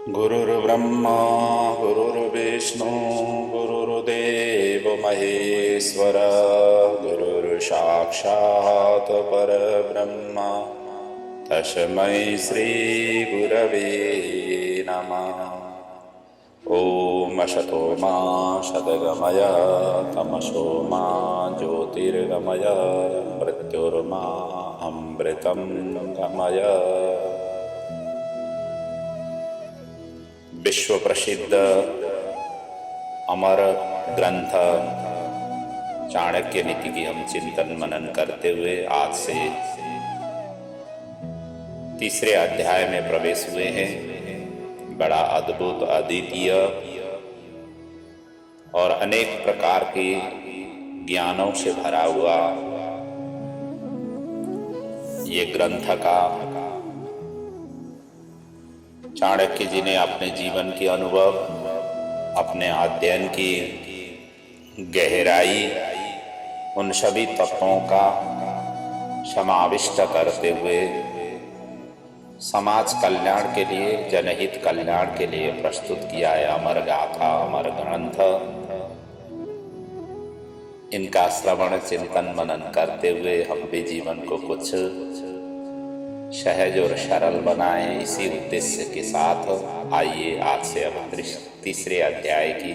गुरुर्ब्रह्मा गुरुर्विष्णु गुरुर्देव महेश्वर गुरुर्साक्षात् परब्रह्म तस्मै श्री गुरवे नमः। ॐ असतो मा सद्गमय तमसो मा ज्योतिर्गमय मृत्युर्मा अमृतं गमय। विश्व प्रसिद्ध अमर ग्रंथ चाणक्य नीति की हम चिंतन मनन करते हुए आज से तीसरे अध्याय में प्रवेश हुए हैं। बड़ा अद्भुत, अद्वितीय और अनेक प्रकार के ज्ञानों से भरा हुआ ये ग्रंथ का चाणक्य जी ने अपने जीवन के अनुभव, अपने अध्ययन की गहराई, उन सभी तत्वों का समाविष्ट करते हुए समाज कल्याण के लिए, जनहित कल्याण के लिए प्रस्तुत किया है अमर गाथा, अमर ग्रंथ। इनका श्रवण चिंतन मनन करते हुए हम भी जीवन को कुछ सहज और सरल बनाएं, इसी उद्देश्य के साथ आइए आज से अब तीसरे अध्याय की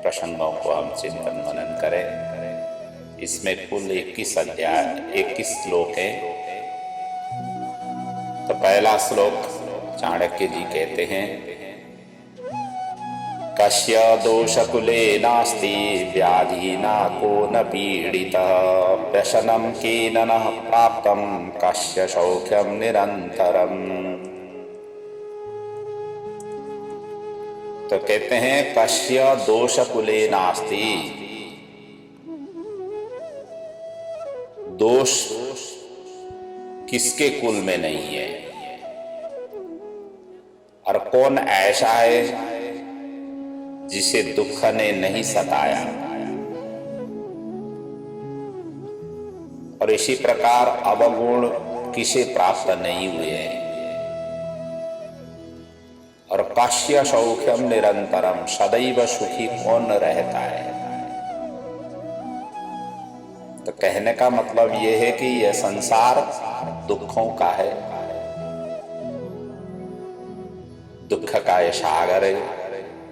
प्रसंगों को हम चिंतन मनन करें। इसमें कुल 21 श्लोक हैं। तो पहला श्लोक चाणक्य जी कहते हैं, कस्य दोषकुले नास्ति व्याधि न को न पीड़ितः व्यसनं केन न प्राप्तं कस्य सौख्यं निरन्तरम्। तो कहते हैं कस्य दोषकुले नास्ति, दोष किसके कुल में नहीं है, और कौन ऐसा है जिसे दुख ने नहीं सताया। और इसी प्रकार अवगुण किसे प्राप्त नहीं हुए हैं। और कस्य सौख्यम निरंतरम, सदैव सुखी कौन रहता है। तो कहने का मतलब यह है कि यह संसार दुखों का है, दुख का यह सागर है।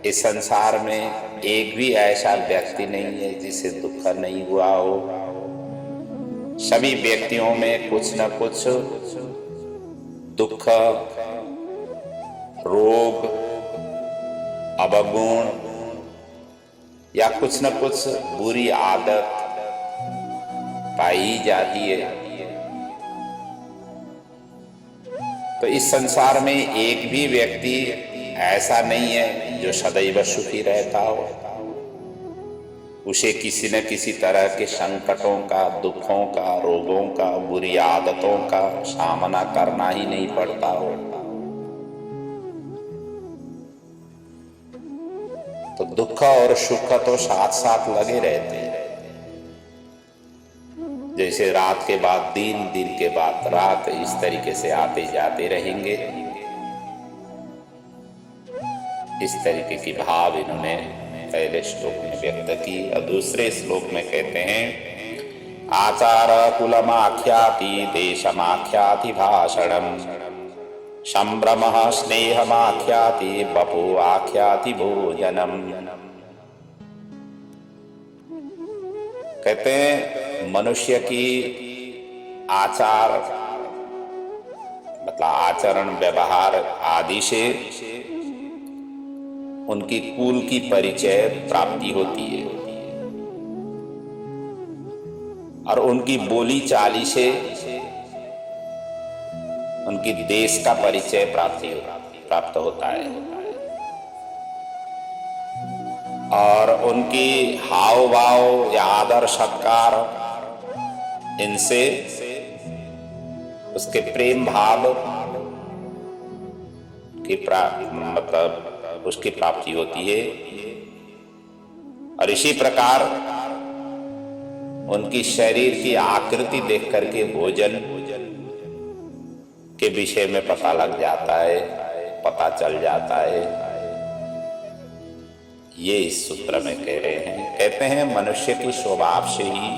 इस संसार में एक भी ऐसा व्यक्ति नहीं है जिसे दुख नहीं हुआ हो। सभी व्यक्तियों में कुछ न कुछ दुख, रोग, अवगुण या कुछ न कुछ बुरी आदत पाई जाती है। तो इस संसार में एक भी व्यक्ति ऐसा नहीं है जो सदैव सुखी रहता हो। उसे किसी न किसी तरह के संकटों का, दुखों का, रोगों का, बुरी आदतों का सामना करना ही नहीं पड़ता हो। तो दुख और सुख तो साथ साथ लगे रहते हैं। जैसे रात के बाद दिन, दिन के बाद रात, इस तरीके से आते जाते रहेंगे। इस तरीके की भाव इन्होंने पहले श्लोक में व्यक्त की। और दूसरे श्लोक में कहते हैं, आचार कुलमाख्याति देशमाख्याति भाषणम संभ्रमः स्नेहमाख्याति बपो आख्याति भोजनम। कहते हैं मनुष्य की आचार मतलब आचरण, व्यवहार आदि से उनकी कुल की परिचय प्राप्ति होती है, और उनकी बोली चाली से उनकी देश का परिचय प्राप्त होता है। और उनकी हाव भाव या आदर सत्कार, इनसे उसके प्रेम भाव की मतलब उसकी प्राप्ति होती है। और इसी प्रकार उनकी शरीर की आकृति देख करके भोजन के विषय में पता लग जाता है, पता चल जाता है। ये इस सूत्र में कह रहे हैं। कहते हैं मनुष्य की स्वभाव से ही,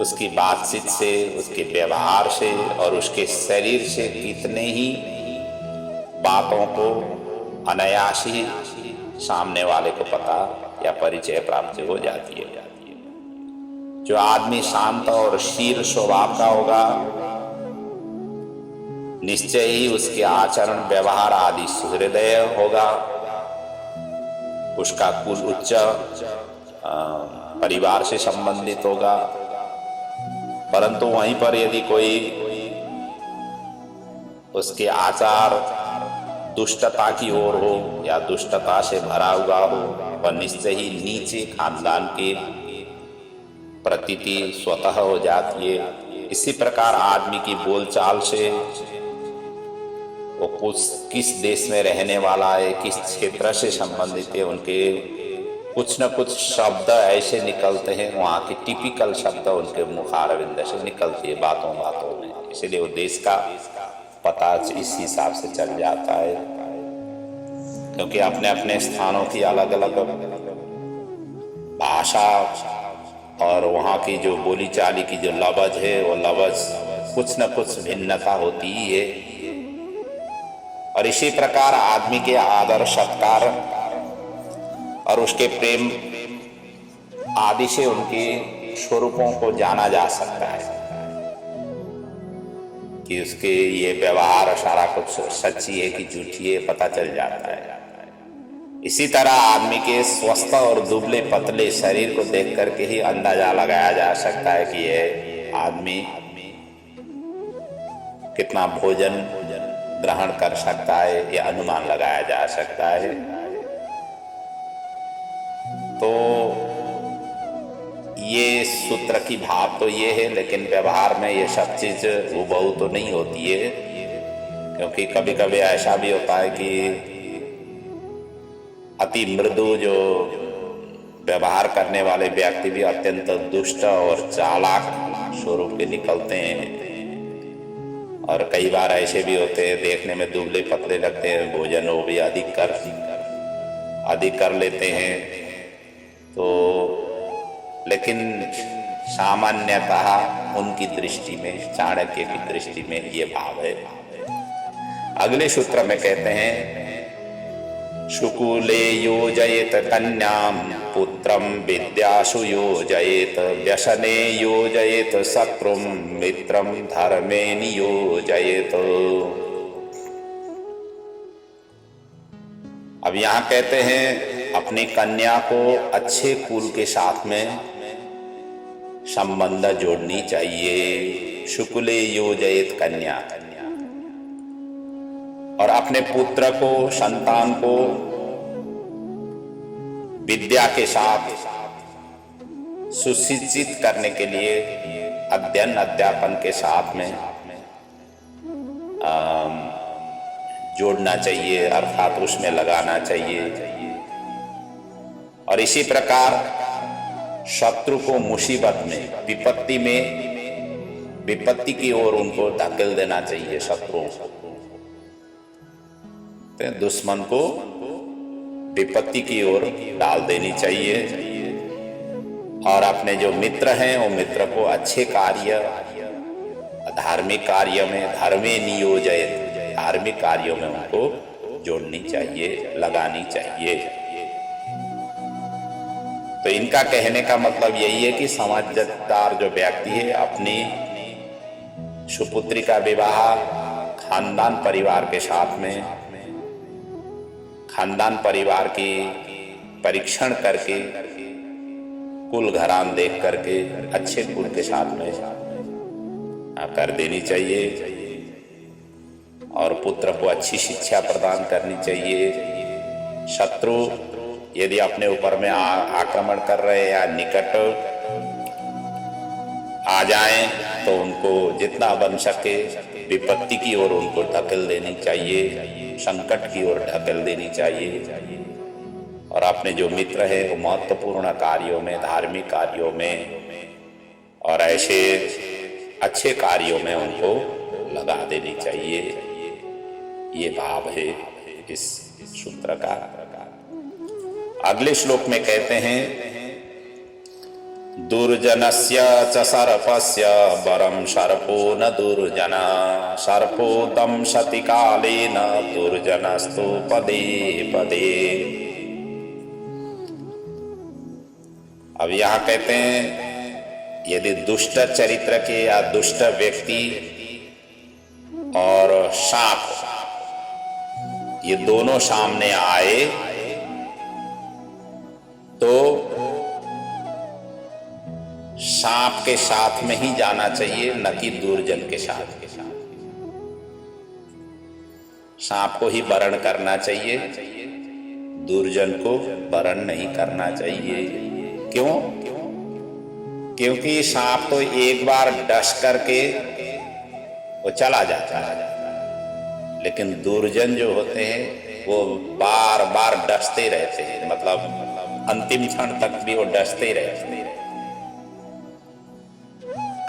उसकी बातचीत से, उसके व्यवहार से और उसके शरीर से कितने ही बातों को अनायास ही सामने वाले को पता या परिचय प्राप्त हो जाती है। जो आदमी शांत और शील स्वभाव का होगा, निश्चय ही उसके आचरण व्यवहार आदि सुहृदय होगा। उसका कुल उच्च परिवार से संबंधित होगा। परंतु वहीं पर यदि कोई उसके आचार दुष्टता की ओर हो या दुष्टता से भरा हुआ हो, वह निश्चय ही नीचे खानदान के प्रतीति स्वतः हो जाती है। इसी प्रकार आदमी की बोलचाल से वो किस देश में रहने वाला है, किस क्षेत्र से संबंधित है, उनके कुछ न कुछ शब्द ऐसे निकलते हैं, वहाँ के टिपिकल शब्द उनके मुखारविंद से निकलती है बातों बातों में। इसलिए वो देश का पता इस हिसाब से चल जाता है, क्योंकि अपने अपने स्थानों की अलग अलग भाषा और वहाँ की जो बोली चाली की जो लवज है, वो लवज कुछ न कुछ भिन्नता होती ही है। और इसी प्रकार आदमी के आदर सत्कार और उसके प्रेम आदि से उनके स्वरूपों को जाना जा सकता है कि उसके ये व्यवहार सारा कुछ सच्ची है कि झूठी है, पता चल जाता है। इसी तरह आदमी के स्वस्थ और दुबले पतले शरीर को देख करके ही अंदाजा लगाया जा सकता है कि यह आदमी कितना भोजन ग्रहण कर सकता है, यह अनुमान लगाया जा सकता है। तो ये सूत्र की भाव तो ये है, लेकिन व्यवहार में ये सब चीज हूबहू तो नहीं होती है, क्योंकि कभी कभी ऐसा भी होता है कि अति मृदु जो व्यवहार करने वाले व्यक्ति भी अत्यंत दुष्ट और चालाक स्वरूप के निकलते हैं। और कई बार ऐसे भी होते हैं, देखने में दुबले पतले लगते हैं, भोजन वो भी अधिक कर लेते हैं। तो लेकिन सामान्यतः उनकी दृष्टि में, चाणक्य की दृष्टि में ये भाव है। अगले सूत्र में कहते हैं शुकुले योजयेत कन्याम पुत्रम विद्यासु योजयेत व्यसने योजयेत शत्रुम मित्रम धर्मे नियोजयेत। अब यहाँ कहते हैं अपनी कन्या को अच्छे कुल के साथ में संबंध जोड़नी चाहिए। शुकुले योजयेत कन्या, और अपने पुत्र को, संतान को विद्या के साथ सुशिक्षित करने के लिए अध्ययन अध्यापन के साथ में जोड़ना चाहिए, अर्थात उसमें लगाना चाहिए। और इसी प्रकार शत्रु को मुसीबत में, विपत्ति की ओर उनको धकेल देना चाहिए। शत्रुओं को, दुश्मन को विपत्ति की ओर डाल देनी चाहिए। और अपने जो मित्र हैं, वो मित्र को अच्छे कार्य, धार्मिक कार्य में, धर्मे नियोजयेत, धार्मिक कार्यों में उनको जोड़नी चाहिए, लगानी चाहिए। तो इनका कहने का मतलब यही है कि समझदार जो व्यक्ति है अपनी सुपुत्री का विवाह खानदान परिवार के साथ में, खानदान परिवार की परीक्षण करके, कुल घरान देख करके अच्छे कुल के साथ में कर देनी चाहिए। और पुत्र को अच्छी शिक्षा प्रदान करनी चाहिए। शत्रु यदि अपने ऊपर में आक्रमण कर रहे हैं या निकट आ जाएं, तो उनको जितना बन सके विपत्ति की ओर उनको धकेल देनी चाहिए, संकट की ओर धकेल देनी चाहिए। और अपने जो मित्र है वो महत्वपूर्ण कार्यों में, धार्मिक कार्यों में और ऐसे अच्छे कार्यों में उनको लगा देनी चाहिए। ये भाव है इस सूत्र का। अगले श्लोक में कहते हैं, दुर्जनस्य च सर्पस्य वरम सर्पो न दुर्जना, सर्पो दंशति कालेन दुर्जनस्तु पदे पदे। अब यहां कहते हैं, यदि दुष्ट चरित्र के या दुष्ट व्यक्ति और सांप ये दोनों सामने आए तो सांप के साथ में ही जाना चाहिए, न कि दुर्जन के साथ। सांप को ही वरण करना चाहिए, दुर्जन को वरण नहीं करना चाहिए। क्यों? क्योंकि सांप तो एक बार डस करके वो चला जाता है, लेकिन दुर्जन जो होते हैं वो बार बार डसते रहते हैं, मतलब अंतिम क्षण तक भी वो डसते रहते हैं,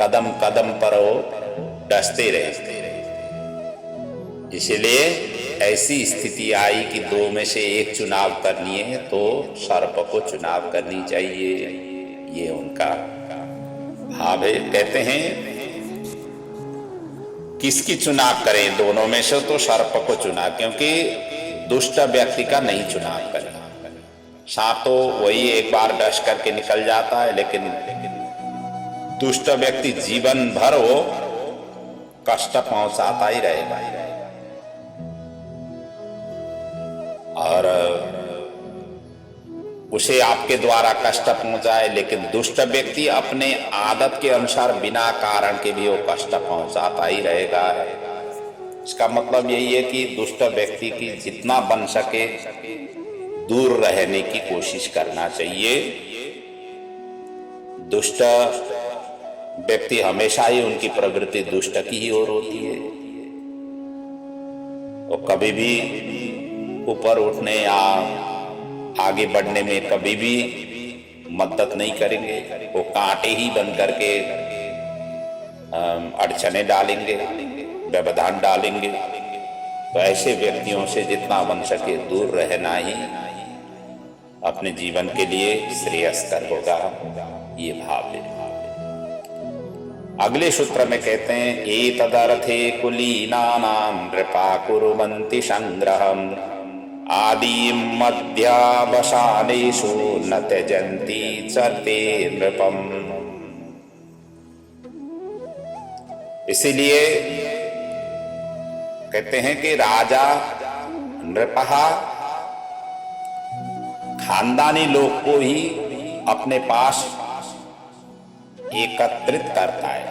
कदम कदम पर वो डसते रहते हैं। इसलिए ऐसी स्थिति आई कि दो में से एक चुनाव करनी है तो सर्प को चुनाव करनी चाहिए। ये उनका भाव है। कहते हैं किसकी चुनाव करें? दोनों में से तो सर्प को चुना, क्योंकि दुष्ट व्यक्ति का नहीं चुनाव करें। सांप तो वही एक बार डस करके निकल जाता है, लेकिन दुष्ट व्यक्ति जीवन भर वो कष्ट पहुंचाता ही रहेगा। और उसे आपके द्वारा कष्ट पहुंचाए, लेकिन दुष्ट व्यक्ति अपने आदत के अनुसार बिना कारण के भी वो कष्ट पहुंचाता ही रहेगा। इसका मतलब यही है कि दुष्ट व्यक्ति की जितना बन सके दूर रहने की कोशिश करना चाहिए। दुष्ट व्यक्ति हमेशा ही उनकी प्रवृत्ति दुष्ट की ही ओर होती है। वो कभी भी ऊपर उठने या आगे बढ़ने में कभी भी मदद नहीं करेंगे। वो कांटे ही बन करके अड़चने डालेंगे, व्यवधान डालेंगे। तो ऐसे व्यक्तियों से जितना बन सके दूर रहना ही अपने जीवन के लिए श्रेयस्कर होगा। ये भाव है। अगले सूत्र में कहते हैं, एतदर्थे कुलीनानां नृपा कुर्वन्ति संग्रहम् आदिं मध्यावसानेषु न त्यजन्ति च ते नृपम्। इसीलिए कहते हैं कि राजा नृपः खानदानी लोग को ही अपने पास एकत्रित करता है।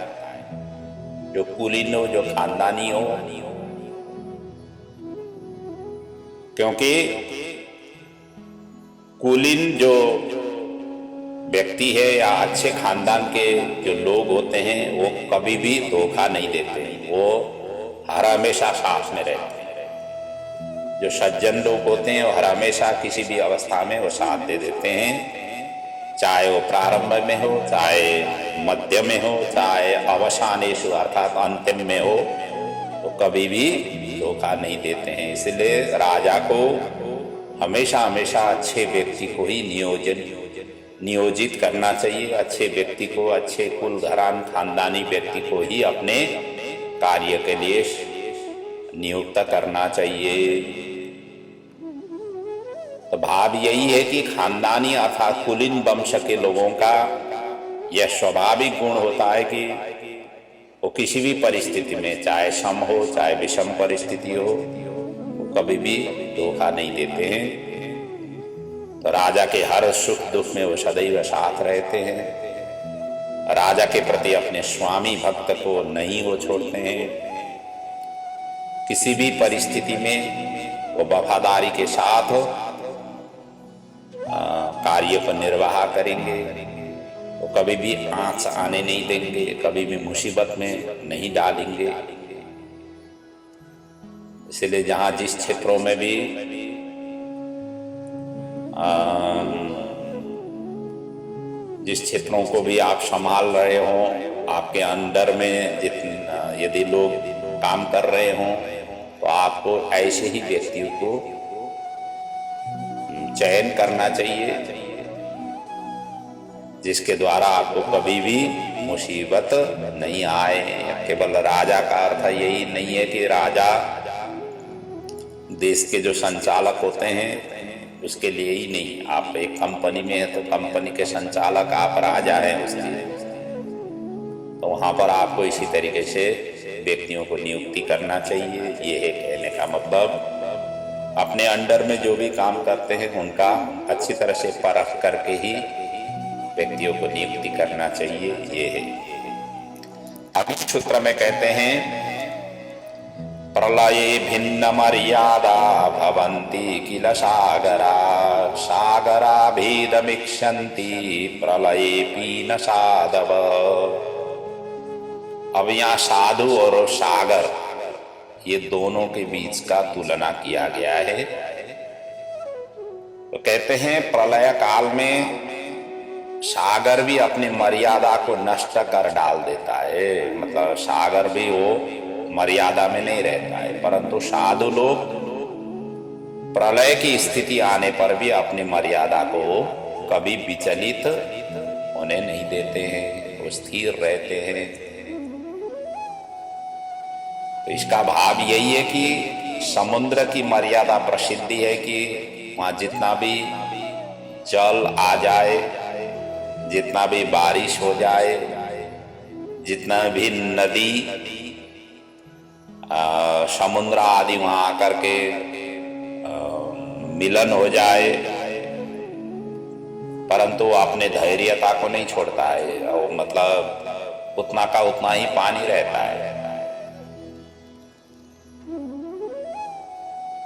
जो कुलीन हो, जो खानदानी हो, क्योंकि कुलीन जो व्यक्ति है या अच्छे खानदान के जो लोग होते हैं वो कभी भी धोखा नहीं देते, वो हर हमेशा साथ में रहते हैं। जो सज्जन लोग होते हैं वो हर हमेशा किसी भी अवस्था में वो साथ दे देते हैं, चाहे वो प्रारंभ में हो, चाहे मध्य में हो, चाहे अवसानेषु अर्थात अंतिम में हो, तो कभी भी धोखा नहीं देते हैं। इसलिए राजा को हमेशा हमेशा अच्छे व्यक्ति को ही नियोजित करना चाहिए। अच्छे व्यक्ति को, अच्छे कुल घरान खानदानी व्यक्ति को ही अपने कार्य के लिए नियुक्त करना चाहिए। तो भाव यही है कि खानदानी अर्थात कुलीन वंश के लोगों का यह स्वाभाविक गुण होता है कि वो किसी भी परिस्थिति में, चाहे सम हो चाहे विषम परिस्थिति हो, वो कभी भी धोखा नहीं देते हैं। तो राजा के हर सुख दुख में वो सदैव साथ रहते हैं। राजा के प्रति अपने स्वामी भक्त को नहीं वो छोड़ते हैं। किसी भी परिस्थिति में वो वफादारी के साथ कार्य को निर्वाह करेंगे। वो कभी भी आंच आने नहीं देंगे, कभी भी मुसीबत में नहीं डालेंगे। इसलिए जहां जिस क्षेत्रों में भी जिस क्षेत्रों को भी आप संभाल रहे हो, आपके अंडर में जितना यदि लोग काम कर रहे हों तो आपको ऐसे ही व्यक्तियों को चयन करना चाहिए जिसके द्वारा आपको कभी भी मुसीबत नहीं आए। केवल राजा का अर्थ यही नहीं है कि राजा देश के जो संचालक होते हैं उसके लिए ही नहीं, आप एक कंपनी में हैं तो कंपनी के संचालक आप राजा हैं उसके, तो वहां पर आपको इसी तरीके से व्यक्तियों को नियुक्ति करना चाहिए। ये है कहने का मतलब, अपने अंडर में जो भी काम करते हैं उनका अच्छी तरह से परख करके ही व्यक्तियों को नियुक्ति करना चाहिए। ये है। अगले सूत्र में कहते हैं प्रलये भिन्न मर्यादा भवन्ति किल सागरा सागरा भेदमिक्षन्ति प्रलये पीन साधव। अब यहाँ साधु और सागर ये दोनों के बीच का तुलना किया गया है। तो कहते हैं प्रलय काल में सागर भी अपनी मर्यादा को नष्ट कर डाल देता है, मतलब सागर भी वो मर्यादा में नहीं रहता है, परंतु साधु लोग प्रलय की स्थिति आने पर भी अपनी मर्यादा को कभी विचलित होने नहीं देते हैं, वो स्थिर रहते हैं। तो इसका भाव यही है कि समुद्र की मर्यादा प्रसिद्धि है कि वहां जितना भी जल आ जाए, जितना भी बारिश हो जाए, जितना भी नदी समुद्र आदि वहां आकर के मिलन हो जाए, परंतु अपने धैर्यता को नहीं छोड़ता है, और मतलब उतना का उतना ही पानी रहता है।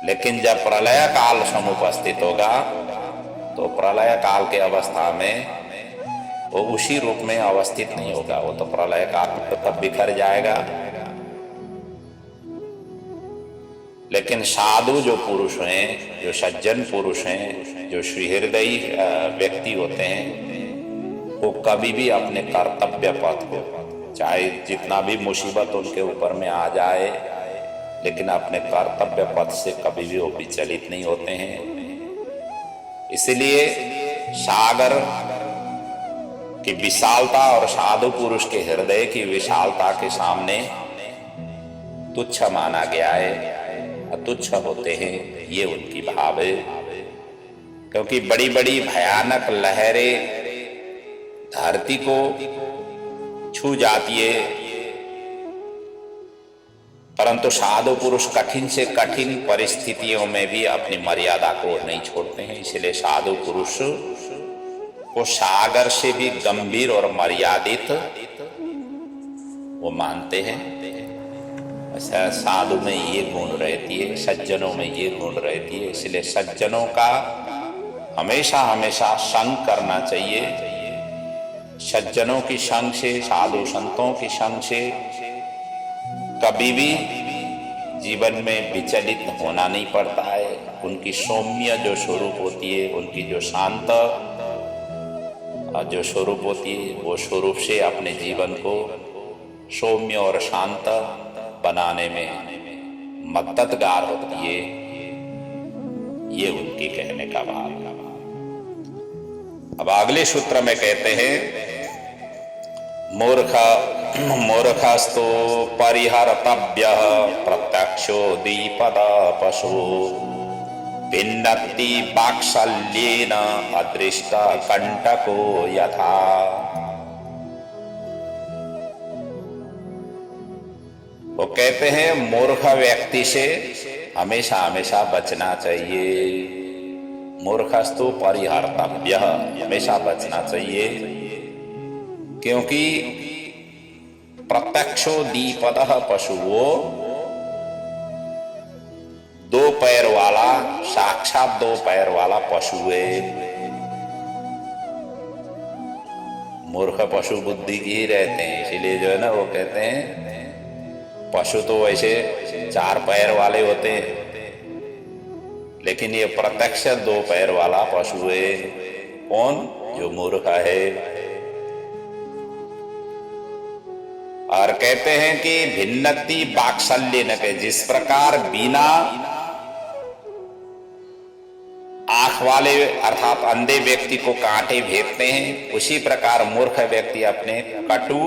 लेकिन जब प्रलय काल समुपस्थित होगा तो प्रलय काल के अवस्था में वो उसी रूप में अवस्थित नहीं होगा, वो तो प्रलय काल में तब बिखर जाएगा। लेकिन साधु जो पुरुष हैं, जो सज्जन पुरुष हैं, जो सुहृदयी व्यक्ति होते हैं, वो कभी भी अपने कर्तव्य पथ को, चाहे जितना भी मुसीबत उनके ऊपर में आ जाए, लेकिन अपने कर्तव्य पथ से कभी भी वो विचलित नहीं होते हैं। इसलिए सागर की विशालता और साधु पुरुष के हृदय की विशालता के सामने तुच्छ माना गया है, तुच्छ होते हैं, ये उनकी भाव है। क्योंकि बड़ी बड़ी भयानक लहरें धरती को छू जाती है, परंतु साधु पुरुष कठिन से कठिन परिस्थितियों में भी अपनी मर्यादा को नहीं छोड़ते हैं। इसलिए साधु पुरुष को सागर से भी गंभीर और मर्यादित वो मानते हैं। ऐसा साधु में ये गुण रहती है, सज्जनों में ये गुण रहती है। इसलिए सज्जनों का हमेशा हमेशा संग करना चाहिए। सज्जनों की संग से, साधु संतों की संग से कभी भी जीवन में विचलित होना नहीं पड़ता है। उनकी सौम्य जो स्वरूप होती है, उनकी जो शांत जो स्वरूप होती है, वो स्वरूप से अपने जीवन को सौम्य और शांत बनाने में मददगार होती है। ये उनके कहने का भाव। अब अगले सूत्र में कहते हैं मूर्खस्तु परिहर्तव्य प्रत्यक्षो द्विपद पशु भिन्नति वात्सल्येन अदृष्ट कंटको यथा। वो कहते हैं मूर्ख व्यक्ति से हमेशा हमेशा बचना चाहिए। मूर्खस्तु परिहर्तव्य, हमेशा बचना चाहिए, क्योंकि प्रत्यक्षो द्विपदः पशु, वो दो पैर वाला, साक्षात दो पैर वाला पशु है। मूर्ख पशु बुद्धि की ही रहते हैं, इसीलिए जो है ना वो कहते हैं पशु तो वैसे चार पैर वाले होते हैं, लेकिन ये प्रत्यक्ष दो पैर वाला पशु है। कौन? जो मूर्ख है। और कहते हैं कि भिन्नति वात्सल्य न के, जिस प्रकार बिना आंख वाले अर्थात अंधे व्यक्ति को कांटे भेदते हैं, उसी प्रकार मूर्ख व्यक्ति अपने कटु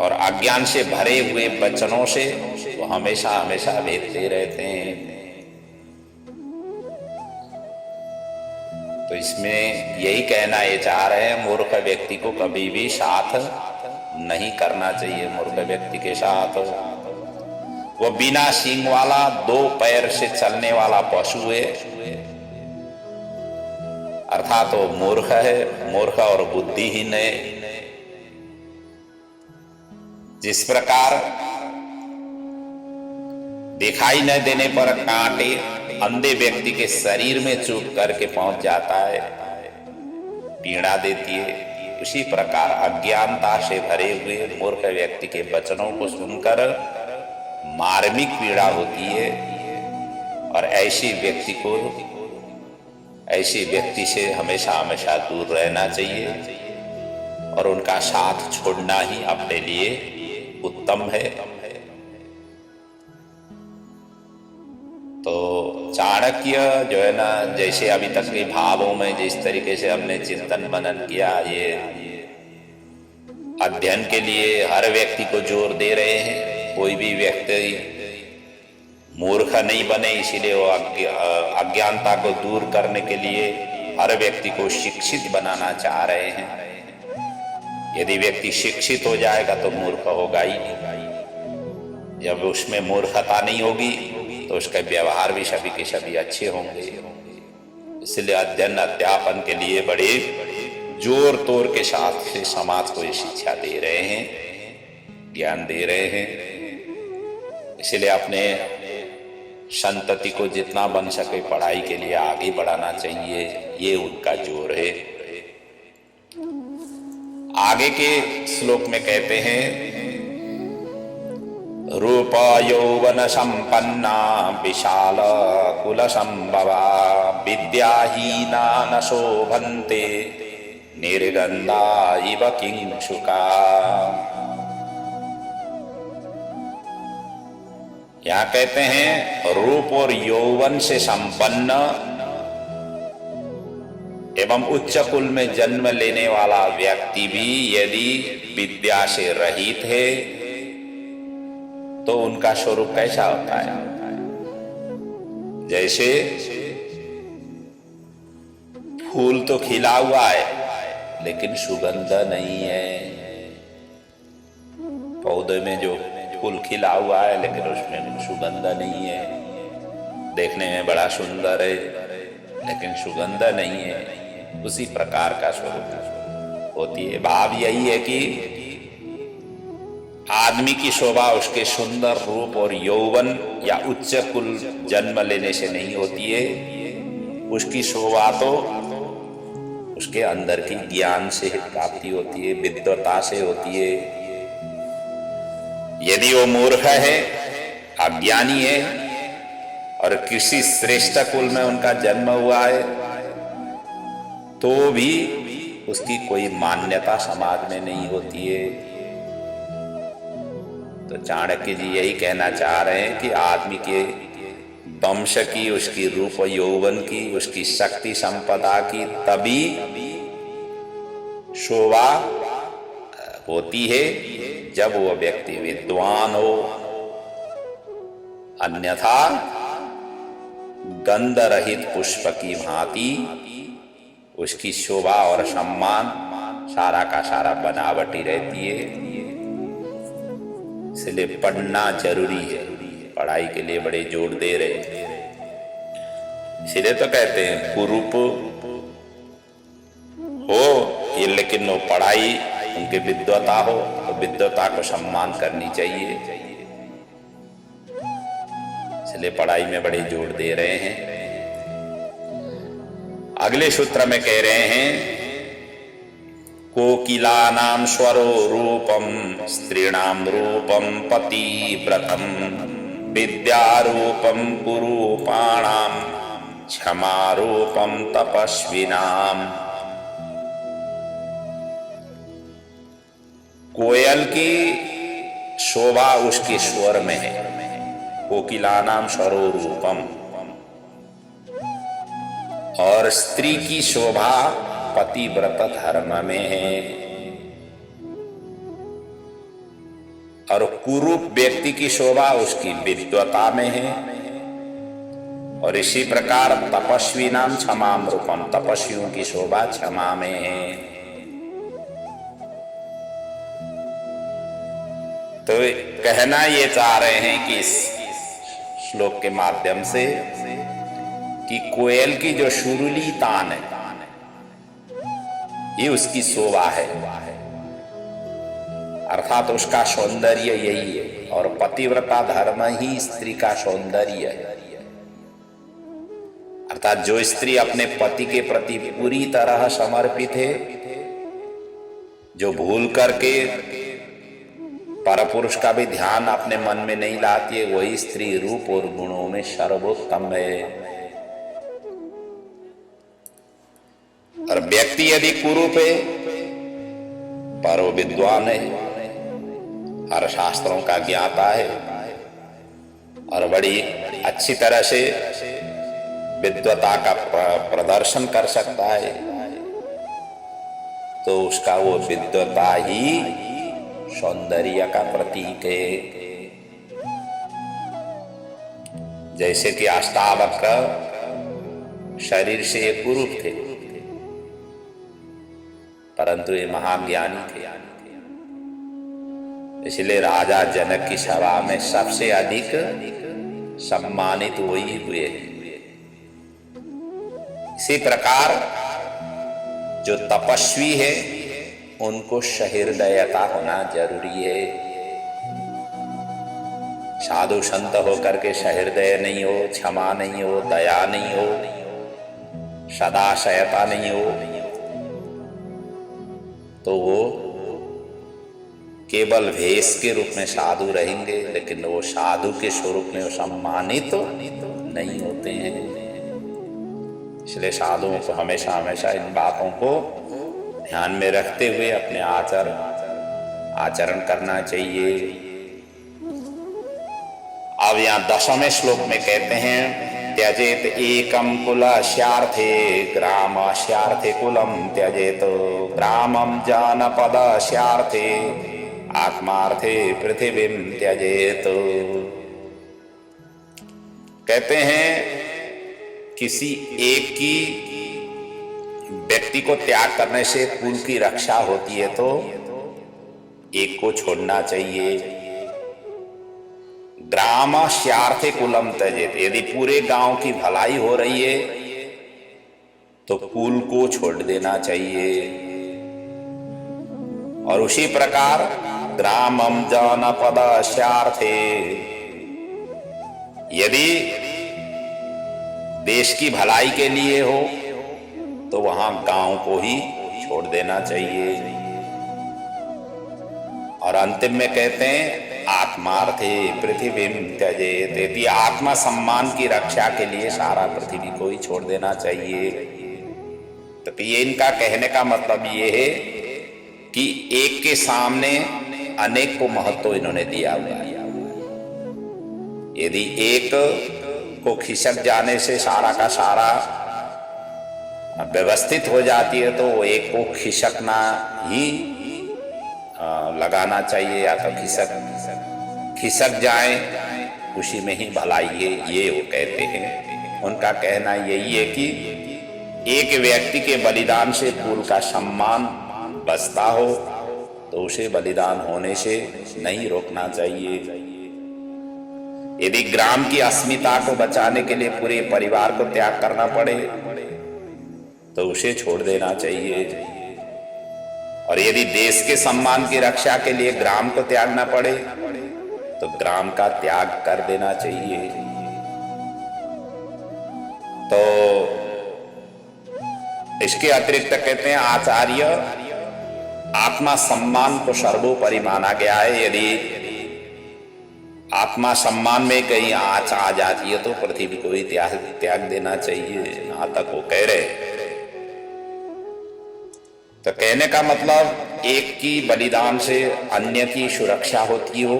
और अज्ञान से भरे हुए वचनों से वो हमेशा हमेशा भेदते रहते हैं। तो इसमें यही कहना ये चाह रहे हैं, मूर्ख व्यक्ति को कभी भी साथ नहीं करना चाहिए। मूर्ख व्यक्ति के साथ वो बिना सींग वाला 2 पैर से चलने वाला पशु है, अर्थात वो मूर्ख है, मूर्ख और बुद्धिहीन है। जिस प्रकार दिखाई न देने पर कांटे अंधे व्यक्ति के शरीर में चुभ करके पहुंच जाता है, पीड़ा देती है, उसी प्रकार अज्ञानता से भरे हुए मूर्ख व्यक्ति के वचनों को सुनकर मार्मिक पीड़ा होती है। और ऐसे व्यक्ति से हमेशा हमेशा दूर रहना चाहिए और उनका साथ छोड़ना ही अपने लिए उत्तम है। तो चाणक्य जो है ना, जैसे अभी तक के भावों में जिस तरीके से हमने चिंतन मनन किया, ये अध्ययन के लिए हर व्यक्ति को जोर दे रहे हैं। कोई भी व्यक्ति मूर्ख नहीं बने, इसीलिए वो अज्ञानता को दूर करने के लिए हर व्यक्ति को शिक्षित बनाना चाह रहे हैं। यदि व्यक्ति शिक्षित हो जाएगा तो मूर्ख होगा ही नहीं। जब उसमें मूर्खता नहीं होगी तो उसका व्यवहार भी सभी के सभी अच्छे होंगे। इसलिए अध्ययन अध्यापन के लिए बड़े जोर तोर के साथ से समाज को ये शिक्षा दे रहे हैं, ज्ञान दे रहे हैं। इसलिए अपने संतति को जितना बन सके पढ़ाई के लिए आगे बढ़ाना चाहिए, ये उनका जोर है। आगे के श्लोक में कहते हैं, रूप यौवन संपन्ना विशाल कुल संभवा विद्याहीना न शोभन्ते निर्गंधा इव किंशुका। यहाँ कहते हैं रूप और यौवन से संपन्न एवं उच्च कुल में जन्म लेने वाला व्यक्ति भी यदि विद्या से रहित है तो उनका स्वरूप कैसा होता है? जैसे फूल तो खिला हुआ है लेकिन सुगंध नहीं है। पौधे में जो फूल खिला हुआ है लेकिन उसमें सुगंध नहीं है, देखने में बड़ा सुंदर है लेकिन सुगंध नहीं है। उसी प्रकार का स्वरूप होती है। भाव यही है कि आदमी की शोभा उसके सुंदर रूप और यौवन या उच्च कुल जन्म लेने से नहीं होती है। उसकी शोभा तो उसके अंदर की ज्ञान से प्राप्ति होती है, विद्वता से होती है। यदि वो मूर्ख है, अज्ञानी है और किसी श्रेष्ठ कुल में उनका जन्म हुआ है तो भी उसकी कोई मान्यता समाज में नहीं होती है। तो चाणक्य जी यही कहना चाह रहे हैं कि आदमी के वंश की, उसकी रूप यौवन की, उसकी शक्ति संपदा की तभी शोभा होती है जब वो व्यक्ति विद्वान हो। अन्यथा गंध रहित पुष्प की भांति उसकी शोभा और सम्मान सारा का सारा बनावटी रहती है। इसलिए पढ़ना जरूरी है, पढ़ाई के लिए बड़े जोर दे रहे हैं। इसलिए तो कहते हैं कुरूप हो ये, लेकिन वो पढ़ाई उनकी विद्वता हो तो विद्वता को सम्मान करनी चाहिए। इसलिए पढ़ाई में बड़े जोर दे रहे हैं। अगले सूत्र में कह रहे हैं, कोकिलानां स्वरो रूपम स्त्रीणां रूपम पतिव्रतम विद्यारूपम कुरूपाणां क्षमारूपम तपस्विनाम। कोयल की शोभा उसके स्वर में है, कोकिलानाम स्वरो रूपम। और स्त्री की शोभा पतिव्रत धर्म में है। और कुरूप व्यक्ति की शोभा उसकी विद्वता में है। और इसी प्रकार तपस्वी नाम क्षमाम रूपम, तपस्वियों की शोभा क्षमा में है। तो कहना ये चाह रहे हैं कि इस श्लोक के माध्यम से कि कोयल की जो सुरीली तान है ये उसकी शोभा है, अर्थात उसका सौंदर्य यही है। और पतिव्रता धर्म ही स्त्री का सौंदर्य है, अर्थात जो स्त्री अपने पति के प्रति पूरी तरह समर्पित है, जो भूल करके परपुरुष का भी ध्यान अपने मन में नहीं लाती है, वही स्त्री रूप और गुणों में सर्वोत्तम है। और व्यक्ति यदि कुरूप है पर वो विद्वान है, हर शास्त्रों का ज्ञाता है और बड़ी अच्छी तरह से विद्वता का प्रदर्शन कर सकता है, तो उसका वो विद्वता ही सौंदर्य का प्रतीक है। जैसे कि अष्टावक्र शरीर से कुरूप थे परंतु ये महाज्ञानी थे, इसलिए राजा जनक की सभा में सबसे अधिक सम्मानित वही हुए। इसी प्रकार जो तपस्वी है उनको सहृदयता होना जरूरी है। साधु संत होकर के सहृदय नहीं हो, क्षमा नहीं हो, दया नहीं हो, सदाशयता नहीं हो, तो वो केवल भेष के रूप में साधु रहेंगे, लेकिन वो साधु के स्वरूप में वो सम्मानित नहीं होते हैं। इसलिए साधुओं को हमेशा हमेशा इन बातों को ध्यान में रखते हुए अपने आचरण करना चाहिए। अब यहाँ 10वें श्लोक में कहते हैं त्यजेत एकम कुलस्यार्थे ग्रामस्यार्थे कुलम त्यजेत ग्रामम जानपदस्यार्थे आत्मार्थे पृथ्वीम त्यजेत। कहते हैं किसी एक की व्यक्ति को त्याग करने से कुल की रक्षा होती है, तो एक को छोड़ना चाहिए। ग्रामस्यार्थे कुलम त्यजेत, यदि पूरे गांव की भलाई हो रही है तो कुल को छोड़ देना चाहिए। और उसी प्रकार ग्रामम जनपदस्यार्थे, यदि देश की भलाई के लिए हो तो वहां गांव को ही छोड़ देना चाहिए। और अंतिम में कहते हैं आत्मार्थे पृथ्वीम त्यजेत, यदि आत्मा सम्मान की रक्षा के लिए सारा पृथ्वी को ही छोड़ देना चाहिए। तो ये इनका कहने का मतलब ये है कि एक के सामने अनेक को महत्व इन्होंने दिया हुआ है। यदि एक को खिसक जाने से सारा का सारा व्यवस्थित हो जाती है, तो वो एक को खिसकना ही लगाना चाहिए, या तो खिसक जाए उसी में ही भलाई है, ये वो कहते हैं। उनका कहना यही है कि एक व्यक्ति के बलिदान से कुल का सम्मान बचता हो तो उसे बलिदान होने से नहीं रोकना चाहिए। यदि ग्राम की अस्मिता को बचाने के लिए पूरे परिवार को त्याग करना पड़े तो उसे छोड़ देना चाहिए। और यदि देश के सम्मान की रक्षा के लिए ग्राम को त्यागना पड़े तो ग्राम का त्याग कर देना चाहिए। तो इसके अतिरिक्त कहते हैं आचार्य आत्मा सम्मान को सर्वोपरि माना गया है। यदि आत्मा सम्मान में कहीं आँच आ जाती है तो पृथ्वी को ही त्याग देना चाहिए। यहां तक वो कह रहे तो कहने का मतलब एक की बलिदान से अन्य की सुरक्षा होती हो,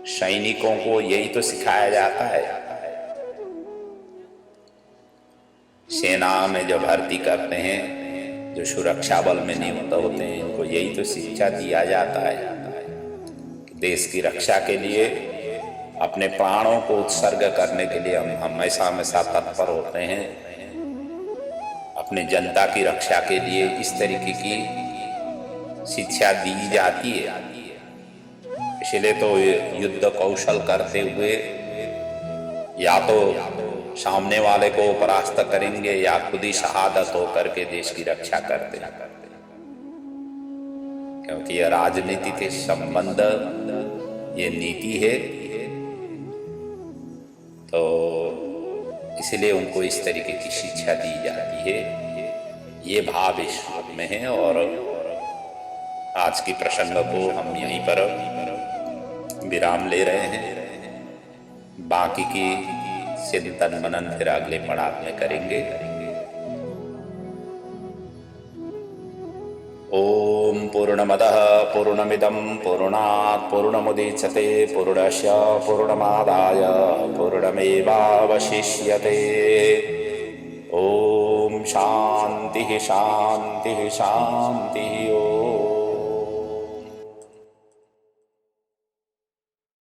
सैनिकों को यही तो सिखाया जाता है। सेना में जो भर्ती करते हैं, जो सुरक्षा बल में नियुक्त होते हैं, इनको यही तो शिक्षा दिया जाता है कि देश की रक्षा के लिए अपने प्राणों को उत्सर्ग करने के लिए हम हमेशा हमेशा तत्पर होते हैं। अपने जनता की रक्षा के लिए इस तरीके की शिक्षा दी जाती है। इसलिए तो युद्ध कौशल करते हुए या तो सामने वाले को परास्त करेंगे या खुद ही शहादत होकर के देश की रक्षा करते हैं, क्योंकि यह राजनीति के संबंध, ये नीति है। तो इसलिए उनको इस तरीके की शिक्षा दी जाती है। ये भाव इस श्लोक में है। और आज की प्रसंग को हम यहीं पर विराम ले रहे हैं। बाकी की चिंतन मनन फिर अगले पड़ाव में करेंगे। ओम पूर्णमदः पूर्णमिदं पूर्णात् पूर्णमुदच्यते पूर्णस्य पूर्णमादाय पूर्णमेवावशिष्यते। ओम शांति शांति शांति। ओम।